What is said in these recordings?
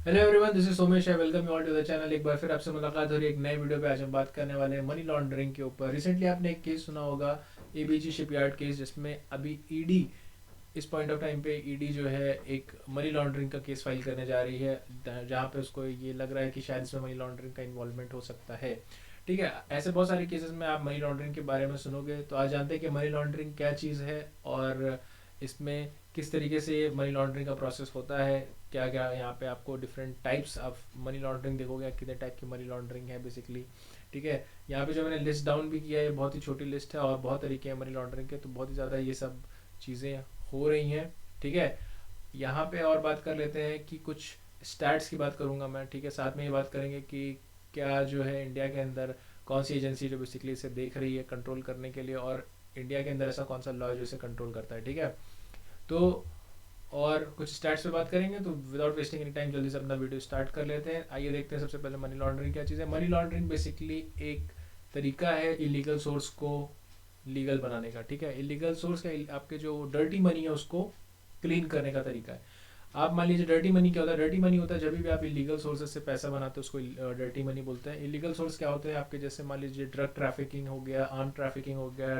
Hello everyone, this is Somesh. I welcome you all to the channel. एक बार फिर आपसे मुलाकात हो रही है एक नए वीडियो पे। आज हम बात करने वाले हैं मनी लॉन्ड्रिंग के ऊपर। रिसेंटली आपने एक केस सुना होगा, एबीजी शिपयार्ड केस, जिसमें अभी ईडी, इस पॉइंट ऑफ टाइम पे ईडी जो है एक मनी लॉन्ड्रिंग का केस फाइल करने जा रही है, जहाँ पे उसको ये लग रहा है कि शायद इसमें मनी लॉन्ड्रिंग का इन्वॉल्वमेंट हो सकता है। ठीक है, ऐसे बहुत सारे केसेस में आप मनी लॉन्ड्रिंग के बारे में सुनोगे। तो आज जानते हैं कि मनी लॉन्ड्रिंग क्या चीज़ है और इसमें किस तरीके से ये मनी लॉन्ड्रिंग का प्रोसेस होता है। क्या क्या यहाँ पे आपको different types of money laundering देखोगे, कितने टाइप की मनी लॉन्ड्रिंग है बेसिकली। ठीक है, यहाँ पे जो मैंने लिस्ट डाउन भी किया है, बहुत ही छोटी लिस्ट है और बहुत तरीके हैं मनी लॉन्ड्रिंग के, तो बहुत ही ज़्यादा ये सब चीज़ें हो रही हैं। ठीक है, यहाँ पे और बात कर लेते हैं कि कुछ स्टैट्स की बात करूँगा मैं। ठीक है, साथ में ये बात करेंगे कि क्या जो है इंडिया के अंदर कौन सी एजेंसी जो बेसिकली इसे देख रही है कंट्रोल करने के लिए, और इंडिया के अंदर ऐसा कौन सा लॉ है जो इसे कंट्रोल करता है। ठीक है, तो और कुछ स्टैट्स पे बात करेंगे। तो विदाउट वेस्टिंग एनी टाइम जल्दी से अपना वीडियो स्टार्ट कर लेते हैं। आइए देखते हैं सबसे पहले मनी लॉन्ड्रिंग क्या चीज़ है। मनी लॉन्ड्रिंग बेसिकली एक तरीका है इलीगल सोर्स को लीगल बनाने का। ठीक है, इलीगल सोर्स का आपके जो डर्टी मनी है उसको क्लीन करने का तरीका है। आप मान लीजिए डर्टी मनी क्या होता है। डर्टी मनी होता है जब भी आप इलीगल सोर्सेज से पैसा बनाते हो उसको डर्टी मनी बोलते हैं। इलीगल सोर्स क्या होते हैं आपके, जैसे मान लीजिए ड्रग ट्रैफिकिंग हो गया, आर्म ट्रैफिकिंग हो गया,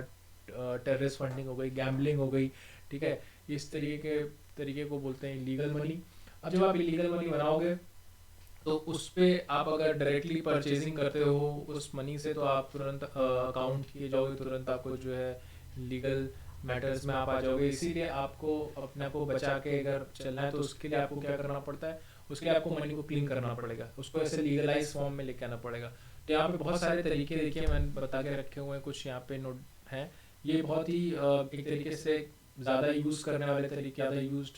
टेररिस्ट फंडिंग हो गई, गैम्बलिंग हो गई। ठीक है, इस तरीके को बोलते हैं इलीगल मनी। अब जब आप इलीगल मनी बनाओगे तो उस पे आप अगर डायरेक्टली परचेजिंग करते हो उस मनी से, तो आप तुरंत अकाउंट किए जाओगे, तुरंत आपको जो है लीगल मैटर्स में आप आ जाओगे। इसीलिए आपको अपने आप को बचा के अगर चलना है तो उसके लिए आपको क्या करना पड़ता है, उसके लिए आपको मनी को क्लीन करना पड़ेगा, उसको ऐसे लीगलाइज फॉर्म में लेके आना पड़ेगा। तो यहाँ पे बहुत सारे तरीके देखिए मैंने बता के रखे हुए हैं, कुछ यहाँ पे नोट हैं। ये बहुत ही एक तरीके से ज़्यादा यूज़ करने वाले तरीके, ज़्यादा used,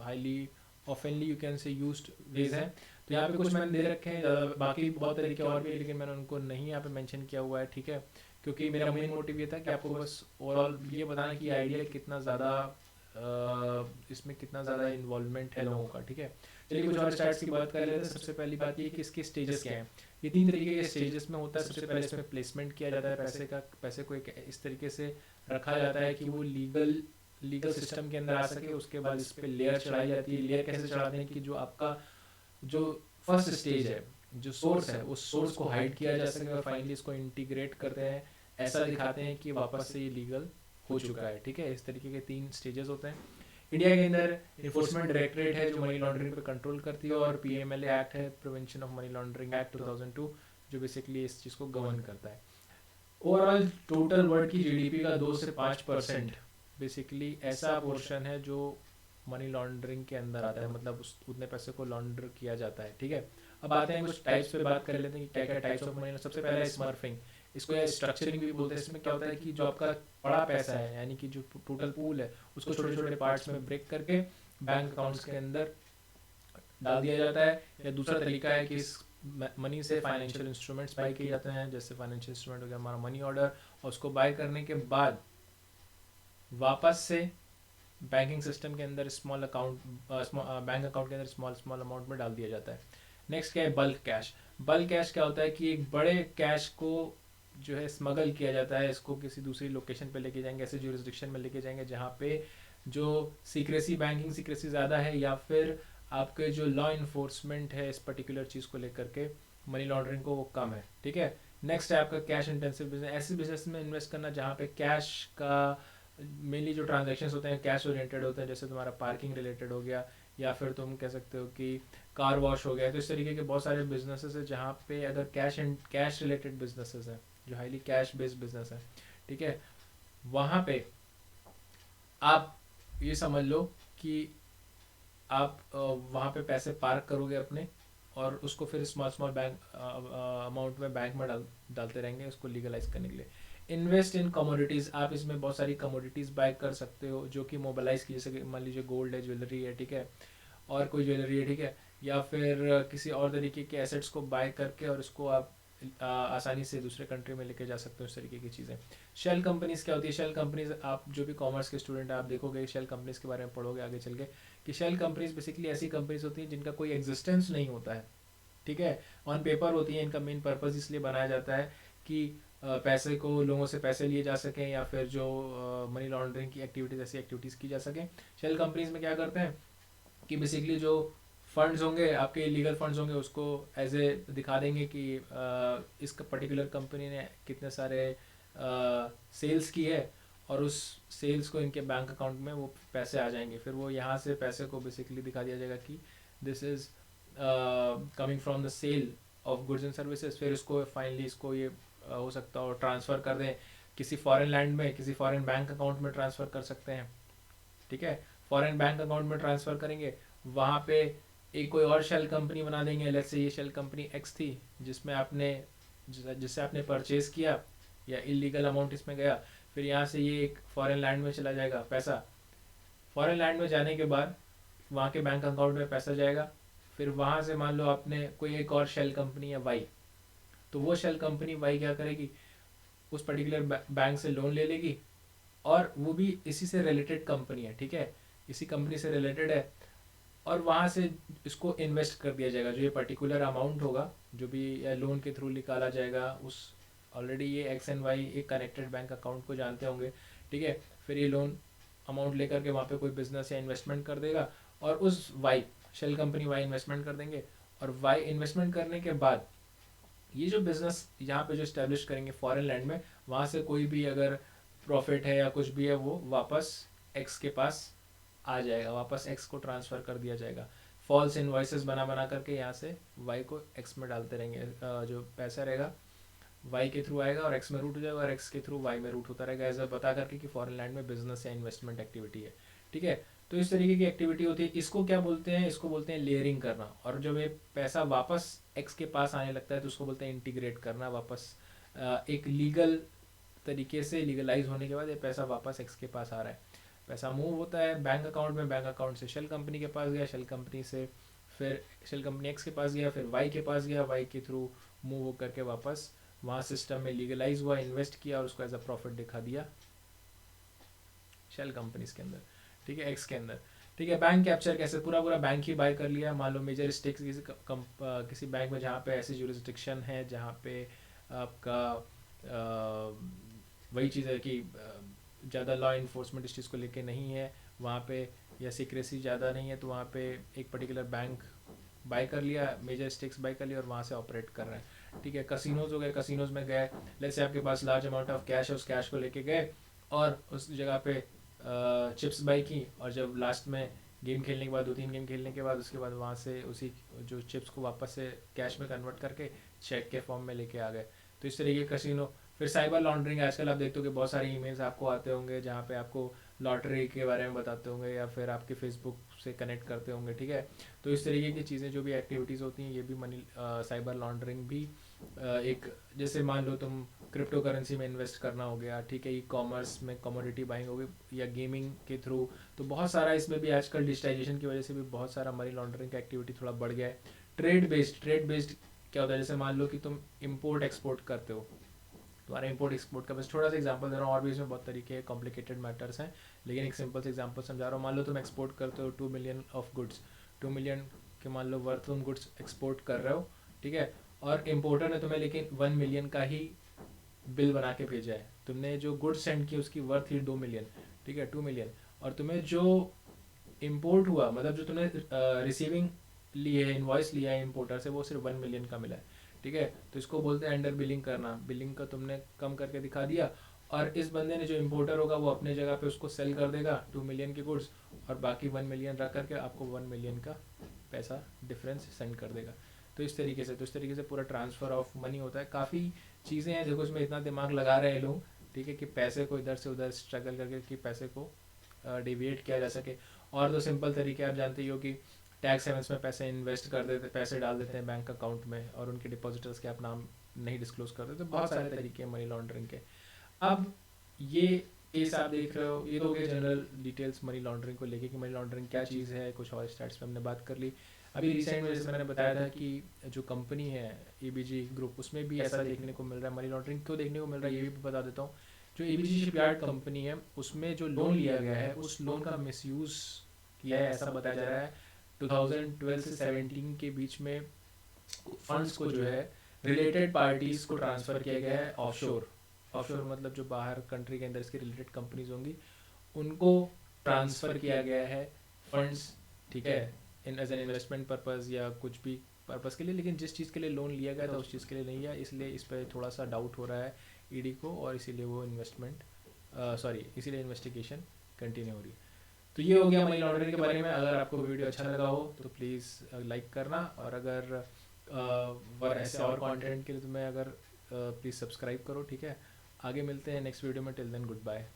highly oftenly you can say used ways हैं। तो यहाँ पे कुछ मैंने दे रखे हैं, ज़्यादा बाकी बहुत तरीके और भी है लेकिन मैंने उनको नहीं यहाँ पे मेंशन किया हुआ है। ठीक है, क्योंकि मेरा मेन मोटिव ये था कि आपको बस ओवरऑल ये बताना कि आइडिया कितना ज़्यादा इसमें कितना ज़्यादा इन्वॉल्वमेंट है लोगों का। ठीक है, चलिए कुछ और स्टार्ट्स की बात कर लेते हैं। सबसे पहली बात ये कि इसके स्टेजेस क्या हैं। ये तीन तरीके के स्टेजेस में होता है। सबसे पहले इसमें प्लेसमेंट किया जाता है पैसे का, पैसे को एक इस तरीके से रखा जाता है कि वो लीगल सिस्टम के अंदर आ सके। उसके बाद इस पर लेयर चढ़ाई जाती है। लेयर कैसे चढ़ाते हैं कि जो आपका जो फर्स्ट स्टेज है, जो सोर्स है, उस सोर्स को हाइड किया जा सके और फाइनली इसको इंटीग्रेट करते हैं, ऐसा दिखाते हैं कि वापस से ये लीगल हो चुका है। ठीक है, इस तरीके के तीन स्टेजेस होते हैं। इंडिया के अंदर इन्फोर्समेंट डायरेक्टरेट है जो मनी लॉन्ड्रिंग पे कंट्रोल करती है, और पीएमएलए एक्ट है, prevention of money laundering act 2002, जो बेसिकली इस चीज़ को गवर्न करता है। ओवरऑल टोटल वर्ल्ड की जीडीपी का 2 से 5% बेसिकली ऐसा पोर्शन है जो मनी लॉन्ड्रिंग के अंदर आता है, मतलब उस उतने पैसे को लॉन्डर किया जाता है। ठीक है, अब आते हैं कुछ टाइप्स पे, बात कर लेते हैं कि क्या क्या टाइप्स ऑफ मनी। सबसे पहला है स्मर्फिंग। इसको या स्ट्रक्चरिंग भी बोलते हैं। इसमें क्या होता है कि जो आपका बड़ा पैसा है, यानी कि जो टोटल पूल है, उसको छोटे छोटे पार्ट्स में ब्रेक करके बैंक अकाउंट्स के अंदर डाल दिया जाता है। या दूसरा तरीका है कि इस मनी से फाइनेंशियल इंस्ट्रूमेंट्स बाय किए जाते हैं, जैसे फाइनेंशियल इंस्ट्रूमेंट हो गया हमारा मनी ऑर्डर, और उसको बाय करने के बाद वापस से बैंकिंग सिस्टम के अंदर स्मॉल अकाउंट, बैंक अकाउंट के अंदर स्मॉल स्मॉल अमाउंट में डाल दिया जाता है। नेक्स्ट क्या है, बल्क कैश। बल्क कैश क्या होता है कि एक बड़े कैश को जो है स्मगल किया जाता है, इसको किसी दूसरी लोकेशन पे लेके जाएंगे, ऐसे जुरिस्डिक्शन में लेके जाएंगे जहाँ पे जो सीक्रेसी, बैंकिंग सीक्रेसी ज़्यादा है, या फिर आपके जो लॉ इन्फोर्समेंट है इस पर्टिकुलर चीज़ को लेकर के, मनी लॉन्ड्रिंग को, वो कम है। ठीक है, नेक्स्ट है आपका कैश इंटेंसिव बिजनेस। ऐसे बिजनेस में इन्वेस्ट करना जहाँ पे कैश का मेनली जो ट्रांजेक्शंस होते हैं कैश ओरिएंटेड होते हैं, जैसे तुम्हारा पार्किंग रिलेटेड हो गया, या फिर तुम कह सकते हो कि कार वॉश हो गया। तो इस तरीके के बहुत सारे बिजनेसेस है जहाँ पे अगर cash and cash related businesses हैं, जो हाईली कैश बेस्ड बिजनेस है। ठीक है, वहाँ पे आप ये समझ लो कि आप वहाँ पे पैसे पार्क करोगे अपने, और उसको फिर स्मॉल स्मॉल बैंक अमाउंट में बैंक में डालते रहेंगे उसको लीगलाइज करने के लिए। इन्वेस्ट इन कमोडिटीज़, आप इसमें बहुत सारी कमोडिटीज़ बाय कर सकते हो जो कि मोबालाइज की, जैसे कि मान लीजिए गोल्ड है, ज्वेलरी है। ठीक है, और कोई ज्वेलरी है। ठीक है, या फिर किसी और तरीके के एसेट्स को बाय करके और उसको आप आसानी से दूसरे कंट्री में लेके जा सकते हो, इस तरीके की चीज़ें। शेल कंपनीज क्या होती है, शेल कंपनीज, आप जो भी कॉमर्स के स्टूडेंट हैं आप देखोगे शेल कंपनीज के बारे में पढ़ोगे आगे चल के, कि शेल कंपनीज बेसिकली ऐसी कंपनीज होती हैं जिनका कोई एग्जिस्टेंस नहीं होता है। ठीक है, ऑन पेपर होती है। इनका मेन पर्पज़ इसलिए बनाया जाता है कि पैसे को, लोगों से पैसे लिए जा सकें, या फिर जो मनी लॉन्ड्रिंग की एक्टिविटीज़, ऐसी एक्टिविटीज़ की जा सकें। शेल कंपनीज में क्या करते हैं कि बेसिकली जो फंड्स होंगे आपके, इलीगल फंड्स होंगे, उसको एज ए दिखा देंगे कि इस पर्टिकुलर कंपनी ने कितने सारे सेल्स की है, और उस सेल्स को इनके बैंक अकाउंट में वो पैसे आ जाएंगे। फिर वो यहाँ से पैसे को बेसिकली दिखा दिया जाएगा कि this is coming from the sale of goods and services. फिर इसको फाइनली इसको ये हो सकता हो ट्रांसफ़र कर दें किसी फॉरेन लैंड में, किसी फॉरेन बैंक अकाउंट में ट्रांसफ़र कर सकते हैं। ठीक है, फॉरेन बैंक अकाउंट में ट्रांसफ़र करेंगे, वहाँ पे एक कोई और शेल कंपनी बना देंगे। लेट्स से ये शेल कंपनी एक्स थी जिसमें आपने जिससे आपने परचेज़ किया या इलीगल अमाउंट इसमें गया, फिर यहाँ से ये एक फॉरेन लैंड में चला जाएगा पैसा। फॉरेन लैंड में जाने के बाद वहाँ के बैंक अकाउंट में पैसा जाएगा। फिर वहाँ से मान लो आपने कोई एक और शेल कंपनी है वाई, तो वो शेल कंपनी वाई क्या करेगी, उस पर्टिकुलर बैंक से लोन ले लेगी, और वो भी इसी से रिलेटेड कंपनी है, ठीक है, इसी कंपनी से रिलेटेड है, और वहाँ से इसको इन्वेस्ट कर दिया जाएगा। जो ये पर्टिकुलर अमाउंट होगा जो भी लोन के थ्रू निकाला जाएगा, उस ऑलरेडी ये एक्स एंड वाई एक कनेक्टेड बैंक अकाउंट को जानते होंगे, ठीक है। फिर ये लोन अमाउंट लेकर के वहाँ पे कोई बिजनेस या इन्वेस्टमेंट कर देगा, और उस Y shell company Y investment कर देंगे, और वाई इन्वेस्टमेंट करने के बाद ये जो बिजनेस यहाँ पे जो इस्टेब्लिश करेंगे फॉरेन लैंड में, वहाँ से कोई भी अगर प्रॉफिट है या कुछ भी है वो वापस एक्स के पास आ जाएगा, वापस एक्स को ट्रांसफ़र कर दिया जाएगा। फॉल्स इनवॉइसेस बना बना करके यहाँ से वाई को एक्स में डालते रहेंगे। जो पैसा रहेगा वाई के थ्रू आएगा और एक्स में रूट हो जाएगा, और एक्स के थ्रू वाई में रूट होता रहेगा, ऐसा बता करके कि फॉरेन लैंड में बिजनेस या इन्वेस्टमेंट एक्टिविटी है, ठीक है। तो इस तरीके की एक्टिविटी होती है। इसको क्या बोलते हैं, इसको बोलते हैं लेयरिंग करना। और जब ये पैसा वापस एक्स के पास आने लगता है तो उसको बोलते हैं इंटीग्रेट करना वापस। एक लीगल तरीके से लीगलाइज होने के बाद ये पैसा वापस एक्स के पास आ रहा है। पैसा मूव होता है बैंक अकाउंट में, बैंक अकाउंट से शेल कंपनी के पास गया, शेल कंपनी से फिर शेल कंपनी एक्स के पास गया, फिर वाई के पास गया, वाई के थ्रू मूव होकर के वापस वहाँ सिस्टम में लीगलाइज हुआ, इन्वेस्ट किया, और उसको एज अ प्रॉफिट दिखा दिया शेल कंपनीज के अंदर, ठीक है, एक्स के अंदर, ठीक है। बैंक कैप्चर कैसे, पूरा पूरा बैंक ही बाय कर लिया। मान लो मेजर स्टेक्स किसी बैंक में जहाँ पे ऐसी जुरिस्डिक्शन है जहाँ पे आपका वही चीज़ है कि ज़्यादा लॉ इन्फोर्समेंट इस चीज़ को लेके नहीं है वहाँ पे, या सीक्रेसी ज़्यादा नहीं है, तो वहाँ पे एक पर्टिकुलर बैंक बाय कर लिया, मेजर स्टेक्स बाय कर लिया, और वहाँ से ऑपरेट कर रहे हैं, ठीक है। कसिनोज हो गए, कसिनोज में गए, जैसे आपके पास लार्ज अमाउंट ऑफ कैश है, उस कैश को लेके गए और उस जगह पे चिप्स बाई की, और जब लास्ट में गेम खेलने के बाद 2-3 गेम खेलने के बाद उसके बाद वहाँ से उसी जो चिप्स को वापस से कैश में कन्वर्ट करके चेक के फॉर्म में लेके आ गए। तो इस तरीके कसिनो। फिर साइबर लॉन्ड्रिंग, आजकल आप देखते हो कि बहुत सारे ईमेल्स आपको आते होंगे जहाँ पे आपको लॉटरी के बारे में बताते होंगे, या फिर आपके फेसबुक से कनेक्ट करते होंगे, ठीक है। तो इस तरीके की चीज़ें जो भी एक्टिविटीज़ होती हैं, ये भी मनी साइबर लॉन्ड्रिंग भी एक, जैसे मान लो तुम क्रिप्टो करेंसी में इन्वेस्ट करना हो गया, ठीक है, ई कॉमर्स में कमोडिटी बाइंग हो गई, या गेमिंग के थ्रू, तो बहुत सारा इसमें भी आजकल डिजिटाइजेशन की वजह से भी बहुत सारा मनी लॉन्ड्रिंग का एक्टिविटी थोड़ा बढ़ गया है। ट्रेड बेस्ड क्या होता है, जैसे मान लो कि तुम इम्पोर्ट एक्सपोर्ट करते हो, तुम्हारा इम्पोर्ट एक्सपोर्ट का, बस थोड़ा सा एग्जांपल दे रहा हूँ, और भी इसमें बहुत तरीके कॉम्प्लिकेटेड मैटर्स हैं, लेकिन एक सिंपल से एग्जांपल समझा रहा हूँ। मान लो तुम एक्सपोर्ट करते हो 2 मिलियन ऑफ गुड्स, 2 मिलियन के मान लो वर्थ तुम गुड्स एक्सपोर्ट कर रहे हो, ठीक है, और इम्पोर्टर ने तुम्हें लेकिन 1 मिलियन का ही बिल बना के भेजा है, तुमने जो गुड्स सेंड की उसकी वर्थ ही 2 मिलियन, ठीक है, 2 मिलियन, और तुम्हें जो इम्पोर्ट हुआ, मतलब जो तुमने रिसीविंग ली है, इन्वॉइस लिया है इम्पोर्टर से, वो सिर्फ 1 मिलियन का मिला है, ठीक है। तो इसको बोलते हैं अंडर बिलिंग करना। बिलिंग का तुमने कम करके दिखा दिया, और इस बंदे ने जो इम्पोर्टर होगा वो अपने जगह पे उसको सेल कर देगा 2 मिलियन के गुड्स, और बाकी 1 मिलियन रख करके आपको 1 मिलियन का पैसा डिफरेंस सेंड कर देगा। तो इस तरीके से पूरा ट्रांसफ़र ऑफ मनी होता है। काफ़ी चीज़ें हैं, देखो इसमें इतना दिमाग लगा रहे हैं लोग, ठीक है, कि पैसे को इधर से उधर स्ट्रगल करके कि पैसे को डिविएट किया जा सके। और तो सिंपल तरीके आप जानते ही हो कि टैक्स हेवंस में पैसे इन्वेस्ट कर देते, पैसे डाल देते हैं बैंक अकाउंट में, और उनके डिपॉजिटर्स के आप नाम नहीं डिस्क्लोज करते। तो बहुत सारे तरीके हैं मनी लॉन्ड्रिंग के। अब ये केस आप देख रहे हो, ये तो हो गए जनरल डिटेल्स मनी लॉन्ड्रिंग को लेके कि मनी लॉन्ड्रिंग क्या चीज़ है। कुछ और स्टैट्स पे हमने बात कर ली। अभी रिसेंट में जैसे मैंने बताया था कि जो कंपनी है एबीजी ग्रुप, उसमें भी ऐसा देखने को मिल रहा है। मनी लॉन्ड्रिंग क्यों देखने को मिल रहा है ये भी बता देता हूँ। जो एबीजी शिपयार्ड कंपनी है उसमें जो लोन लिया गया है उस लोन का मिसयूज़ किया है, ऐसा बताया जा रहा है। 2012 से 17 के बीच में फंड्स को जो है रिलेटेड पार्टीज़ को ट्रांसफ़र किया गया है ऑफशोर। ऑफशोर मतलब जो बाहर कंट्री के अंदर इसकी रिलेटेड कंपनीज होंगी उनको ट्रांसफ़र किया गया है फंड्स, ठीक है, एज एन इन्वेस्टमेंट पर्पज़ या कुछ भी पर्पज़ के लिए, लेकिन जिस चीज़ के लिए लोन लिया गया था उस चीज़ के लिए नहीं लिया, इसलिए इस पर थोड़ा सा डाउट हो रहा है ईडी को, और इसीलिए वो इसीलिए इन्वेस्टिगेशन कंटिन्यू हो रही है। तो ये हो गया मनी लॉन्ड्रिंग के बारे में। अगर आपको वीडियो अच्छा लगा हो तो प्लीज़ लाइक करना, और अगर और ऐसे और कंटेंट के लिए तो मैं अगर प्लीज़ सब्सक्राइब करो, ठीक है। आगे मिलते हैं नेक्स्ट वीडियो में, टिल देन गुड बाय।